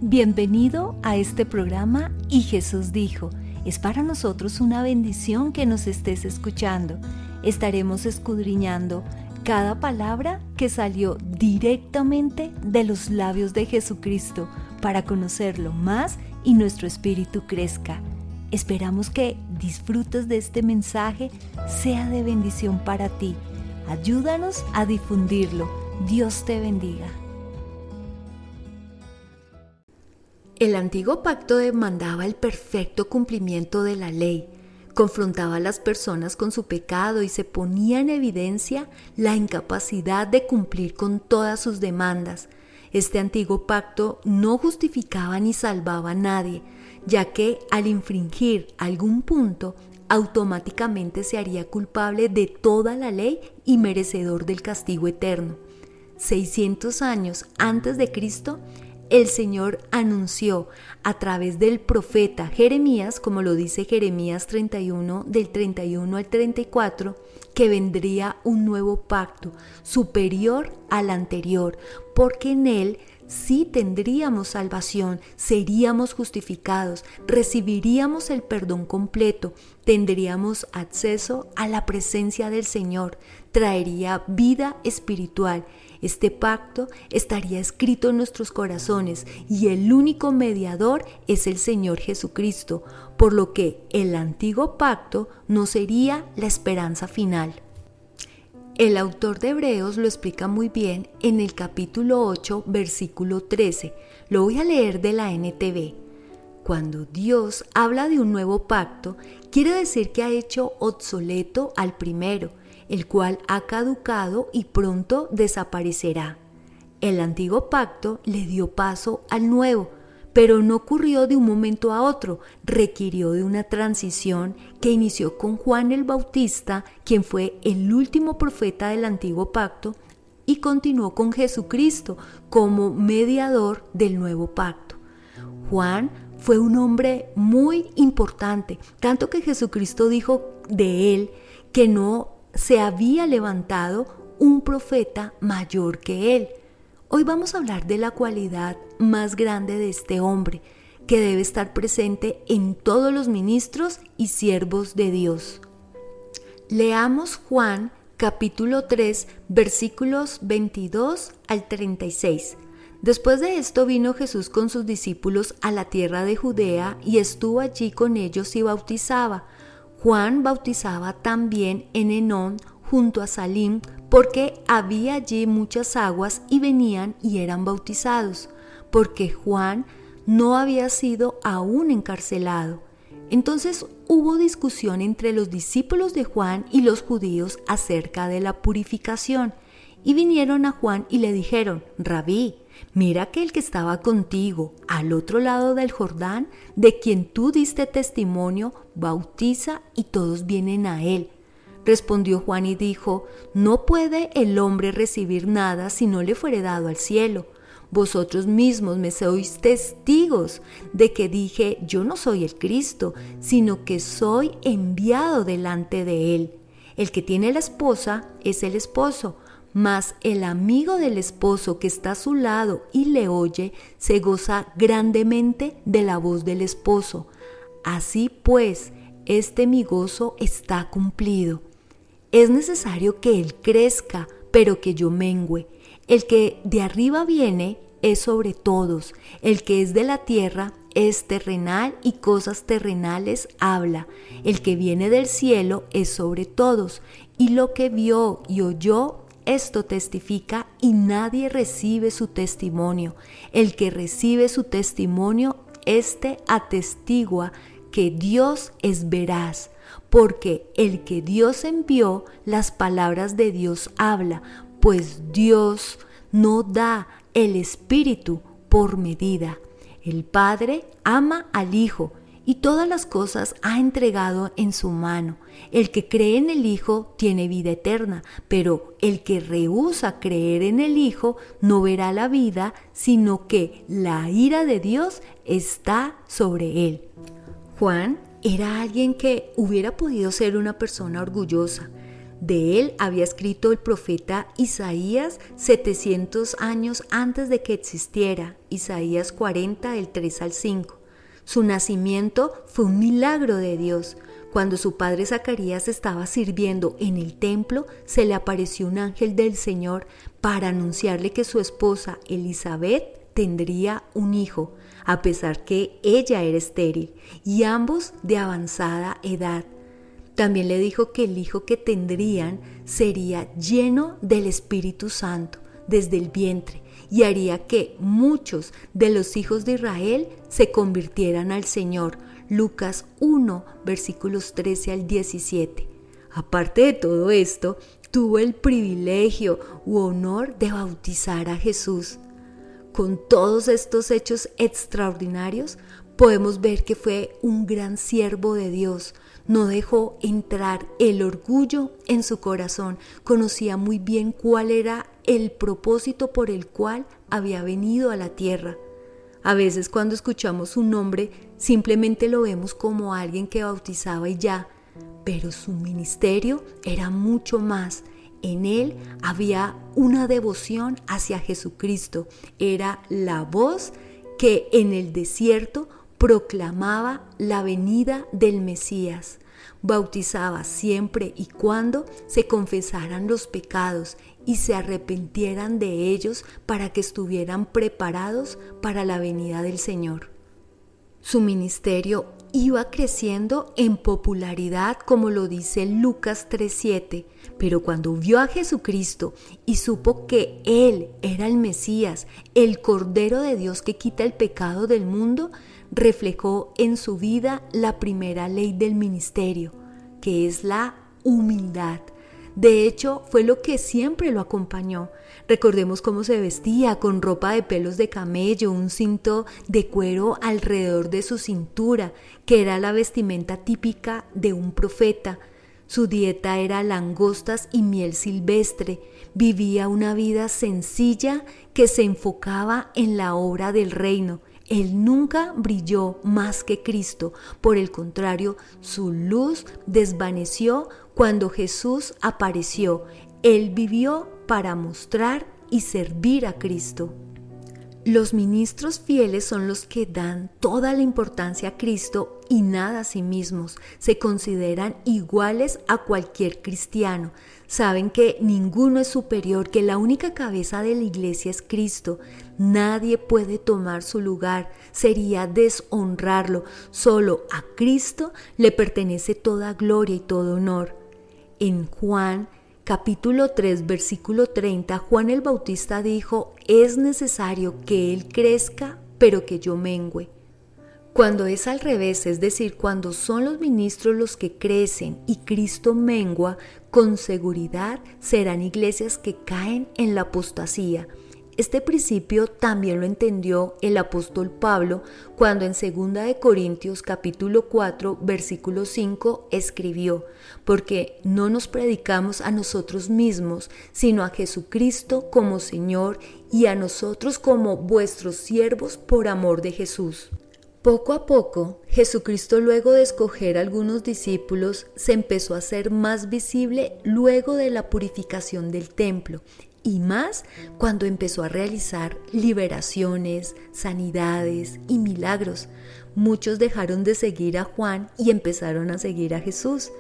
Bienvenido a este programa Y Jesús dijo. Es para nosotros una bendición que nos estés escuchando. Estaremos escudriñando cada palabra que salió directamente de los labios de Jesucristo para conocerlo más y nuestro espíritu crezca. Esperamos que disfrutes de este mensaje, sea de bendición para ti. Ayúdanos a difundirlo. Dios te bendiga. El antiguo pacto demandaba el perfecto cumplimiento de la ley, confrontaba a las personas con su pecado y se ponía en evidencia la incapacidad de cumplir con todas sus demandas. Este antiguo pacto no justificaba ni salvaba a nadie, ya que al infringir algún punto, automáticamente se haría culpable de toda la ley y merecedor del castigo eterno. 600 años antes de Cristo, el Señor anunció a través del profeta Jeremías, como lo dice Jeremías 31, del 31 al 34, que vendría un nuevo pacto superior al anterior, porque en él sí tendríamos salvación, seríamos justificados, recibiríamos el perdón completo, tendríamos acceso a la presencia del Señor, traería vida espiritual. Este pacto estaría escrito en nuestros corazones y el único mediador es el Señor Jesucristo, por lo que el antiguo pacto no sería la esperanza final. El autor de Hebreos lo explica muy bien en el capítulo 8, versículo 13. Lo voy a leer de la NTV. Cuando Dios habla de un nuevo pacto, quiere decir que ha hecho obsoleto al primero, el cual ha caducado y pronto desaparecerá. El antiguo pacto le dio paso al nuevo, pero no ocurrió de un momento a otro, requirió de una transición que inició con Juan el Bautista, quien fue el último profeta del antiguo pacto, y continuó con Jesucristo como mediador del nuevo pacto. Juan fue un hombre muy importante, tanto que Jesucristo dijo de él que no se había levantado un profeta mayor que él. Hoy vamos a hablar de la cualidad más grande de este hombre, que debe estar presente en todos los ministros y siervos de Dios. Leamos Juan capítulo 3, versículos 22 al 36. Después de esto vino Jesús con sus discípulos a la tierra de Judea y estuvo allí con ellos y bautizaba. Juan bautizaba también en Enón junto a Salim, porque había allí muchas aguas y venían y eran bautizados, porque Juan no había sido aún encarcelado. Entonces hubo discusión entre los discípulos de Juan y los judíos acerca de la purificación, y vinieron a Juan y le dijeron: Rabí, mira que el que estaba contigo al otro lado del Jordán, de quien tú diste testimonio, bautiza y todos vienen a él. Respondió Juan y dijo: No puede el hombre recibir nada si no le fuere dado al cielo. Vosotros mismos me sois testigos de que dije: Yo no soy el Cristo, sino que soy enviado delante de él. El que tiene la esposa es el esposo, mas el amigo del esposo que está a su lado y le oye, se goza grandemente de la voz del esposo. Así pues, este mi gozo está cumplido. Es necesario que él crezca, pero que yo mengüe. El que de arriba viene es sobre todos. El que es de la tierra es terrenal y cosas terrenales habla. El que viene del cielo es sobre todos. Y lo que vio y oyó, esto testifica, y nadie recibe su testimonio. El que recibe su testimonio, éste atestigua que Dios es veraz, porque el que Dios envió, las palabras de Dios habla, pues Dios no da el Espíritu por medida. El Padre ama al Hijo y todas las cosas ha entregado en su mano. El que cree en el Hijo tiene vida eterna, pero el que rehúsa creer en el Hijo no verá la vida, sino que la ira de Dios está sobre él. Juan era alguien que hubiera podido ser una persona orgullosa. De él había escrito el profeta Isaías 700 años antes de que existiera, Isaías 40, del 3 al 5. Su nacimiento fue un milagro de Dios. Cuando su padre Zacarías estaba sirviendo en el templo, se le apareció un ángel del Señor para anunciarle que su esposa Elizabeth tendría un hijo, a pesar que ella era estéril, y ambos de avanzada edad. También le dijo que el hijo que tendrían sería lleno del Espíritu Santo desde el vientre y haría que muchos de los hijos de Israel se convirtieran al Señor. Lucas 1, versículos 13 al 17. Aparte de todo esto, tuvo el privilegio u honor de bautizar a Jesús. Con todos estos hechos extraordinarios, podemos ver que fue un gran siervo de Dios. No dejó entrar el orgullo en su corazón. Conocía muy bien cuál era el propósito por el cual había venido a la tierra. A veces cuando escuchamos su nombre, simplemente lo vemos como alguien que bautizaba y ya, pero su ministerio era mucho más. En él había una devoción hacia Jesucristo. Era la voz que en el desierto proclamaba la venida del Mesías. Bautizaba siempre y cuando se confesaran los pecados y se arrepintieran de ellos para que estuvieran preparados para la venida del Señor. Su ministerio iba creciendo en popularidad, como lo dice Lucas 3:7, pero cuando vio a Jesucristo y supo que Él era el Mesías, el Cordero de Dios que quita el pecado del mundo, reflejó en su vida la primera ley del ministerio, que es la humildad. De hecho, fue lo que siempre lo acompañó. Recordemos cómo se vestía, con ropa de pelos de camello, un cinto de cuero alrededor de su cintura, que era la vestimenta típica de un profeta. Su dieta era langostas y miel silvestre. Vivía una vida sencilla que se enfocaba en la obra del reino. Él nunca brilló más que Cristo. Por el contrario, su luz desvaneció cuando Jesús apareció. Él vivió para mostrar y servir a Cristo. Los ministros fieles son los que dan toda la importancia a Cristo y nada a sí mismos. Se consideran iguales a cualquier cristiano. Saben que ninguno es superior, que la única cabeza de la iglesia es Cristo. Nadie puede tomar su lugar. Sería deshonrarlo. Solo a Cristo le pertenece toda gloria y todo honor. En Juan capítulo 3, versículo 30, Juan el Bautista dijo: es necesario que Él crezca, pero que yo mengüe. Cuando es al revés, es decir, cuando son los ministros los que crecen y Cristo mengua, con seguridad serán iglesias que caen en la apostasía. Este principio también lo entendió el apóstol Pablo cuando en 2 Corintios capítulo 4 versículo 5 escribió: porque no nos predicamos a nosotros mismos, sino a Jesucristo como Señor y a nosotros como vuestros siervos por amor de Jesús. Poco a poco, Jesucristo, luego de escoger algunos discípulos, se empezó a hacer más visible luego de la purificación del templo, y más cuando empezó a realizar liberaciones, sanidades y milagros. Muchos dejaron de seguir a Juan y empezaron a seguir a Jesús,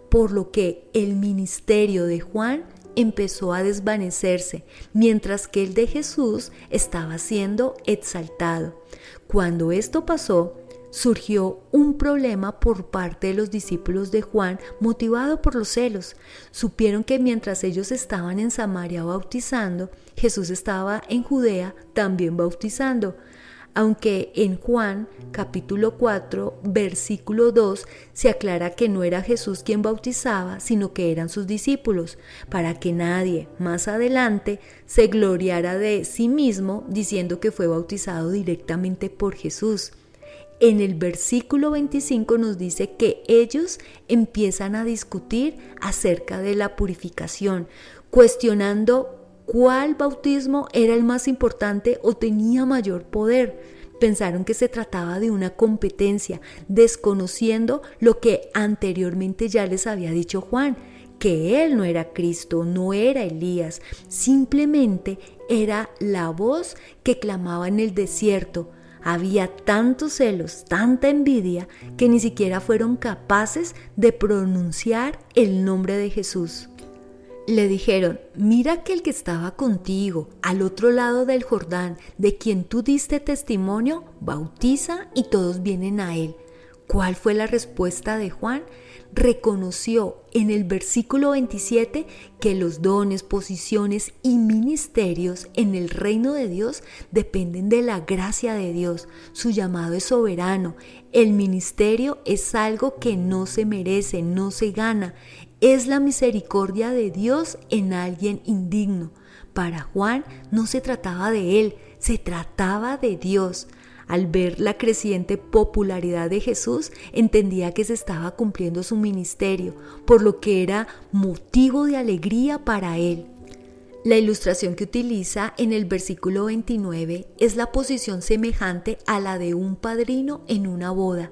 por lo que el ministerio de Juan empezó a desvanecerse, mientras que el de Jesús estaba siendo exaltado. Cuando esto pasó, surgió un problema por parte de los discípulos de Juan, motivado por los celos. Supieron que mientras ellos estaban en Samaria bautizando, Jesús estaba en Judea también bautizando. Aunque en Juan capítulo 4 versículo 2 se aclara que no era Jesús quien bautizaba, sino que eran sus discípulos, para que nadie más adelante se gloriara de sí mismo diciendo que fue bautizado directamente por Jesús. En el versículo 25 nos dice que ellos empiezan a discutir acerca de la purificación, cuestionando ¿cuál bautismo era el más importante o tenía mayor poder? Pensaron que se trataba de una competencia, desconociendo lo que anteriormente ya les había dicho Juan, que él no era Cristo, no era Elías, simplemente era la voz que clamaba en el desierto. Había tantos celos, tanta envidia, que ni siquiera fueron capaces de pronunciar el nombre de Jesús. Le dijeron: mira que el que estaba contigo al otro lado del Jordán, de quien tú diste testimonio, bautiza y todos vienen a él. ¿Cuál fue la respuesta de Juan? Reconoció en el versículo 27 que los dones, posiciones y ministerios en el reino de Dios dependen de la gracia de Dios. Su llamado es soberano. El ministerio es algo que no se merece, no se gana. Es la misericordia de Dios en alguien indigno. Para Juan no se trataba de él, se trataba de Dios. Al ver la creciente popularidad de Jesús, entendía que se estaba cumpliendo su ministerio, por lo que era motivo de alegría para él. La ilustración que utiliza en el versículo 29 es la posición semejante a la de un padrino en una boda.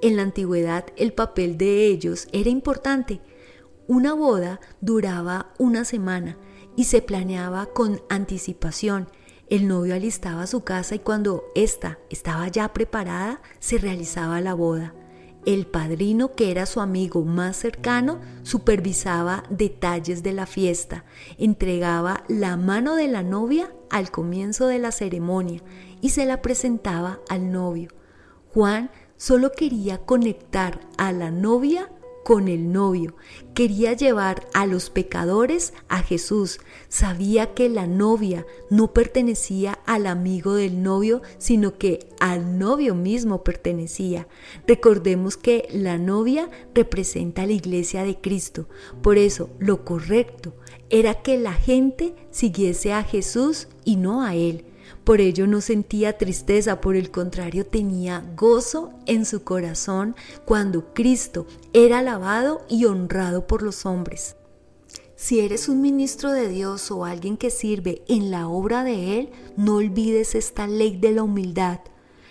En la antigüedad, el papel de ellos era importante. Una boda duraba una semana y se planeaba con anticipación. El novio alistaba su casa y cuando ésta estaba ya preparada, se realizaba la boda. El padrino, que era su amigo más cercano, supervisaba detalles de la fiesta, entregaba la mano de la novia al comienzo de la ceremonia y se la presentaba al novio. Juan solo quería conectar a la novia con el novio. Quería llevar a los pecadores a Jesús. Sabía que la novia no pertenecía al amigo del novio, sino que al novio mismo pertenecía. Recordemos que la novia representa a la iglesia de Cristo. Por eso, lo correcto era que la gente siguiese a Jesús y no a él. Por ello no sentía tristeza, por el contrario tenía gozo en su corazón cuando Cristo era alabado y honrado por los hombres. Si eres un ministro de Dios o alguien que sirve en la obra de Él, no olvides esta ley de la humildad.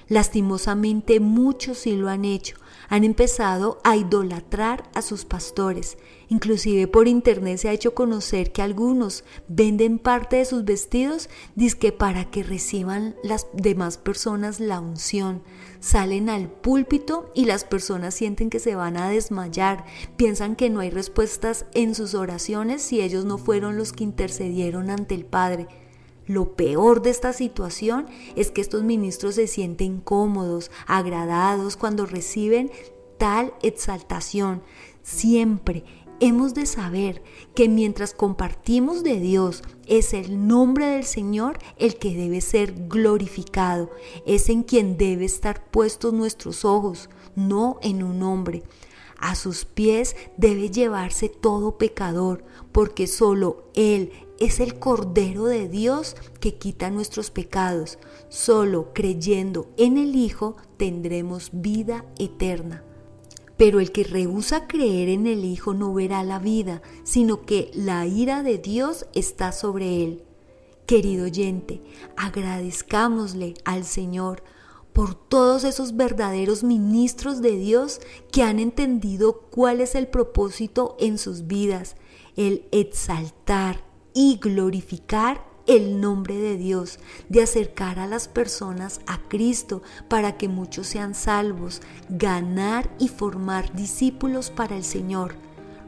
Lastimosamente muchos sí lo han hecho. Han empezado a idolatrar a sus pastores. Inclusive por internet se ha hecho conocer que algunos venden parte de sus vestidos dizque para que reciban las demás personas la unción. Salen al púlpito y las personas sienten que se van a desmayar. Piensan que no hay respuestas en sus oraciones si ellos no fueron los que intercedieron ante el Padre. Lo peor de esta situación es que estos ministros se sienten cómodos, agradados cuando reciben tal exaltación. Siempre hemos de saber que mientras compartimos de Dios, es el nombre del Señor el que debe ser glorificado. Es en quien debe estar puestos nuestros ojos, no en un hombre. A sus pies debe llevarse todo pecador, porque solo Él es el Cordero de Dios que quita nuestros pecados. Solo creyendo en el Hijo tendremos vida eterna. Pero el que rehúsa creer en el Hijo no verá la vida, sino que la ira de Dios está sobre él. Querido oyente, agradezcámosle al Señor por todos esos verdaderos ministros de Dios que han entendido cuál es el propósito en sus vidas, el exaltar y glorificar el nombre de Dios, de acercar a las personas a Cristo para que muchos sean salvos, ganar y formar discípulos para el Señor.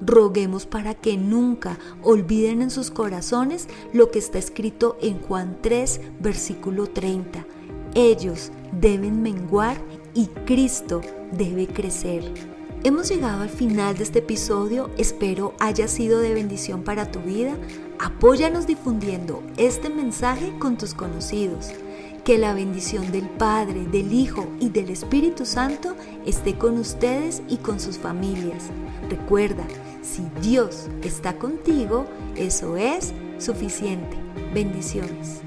Roguemos para que nunca olviden en sus corazones lo que está escrito en Juan 3, versículo 30. Ellos deben menguar y Cristo debe crecer. Hemos llegado al final de este episodio, espero haya sido de bendición para tu vida. Apóyanos difundiendo este mensaje con tus conocidos. Que la bendición del Padre, del Hijo y del Espíritu Santo esté con ustedes y con sus familias. Recuerda, si Dios está contigo, eso es suficiente. Bendiciones.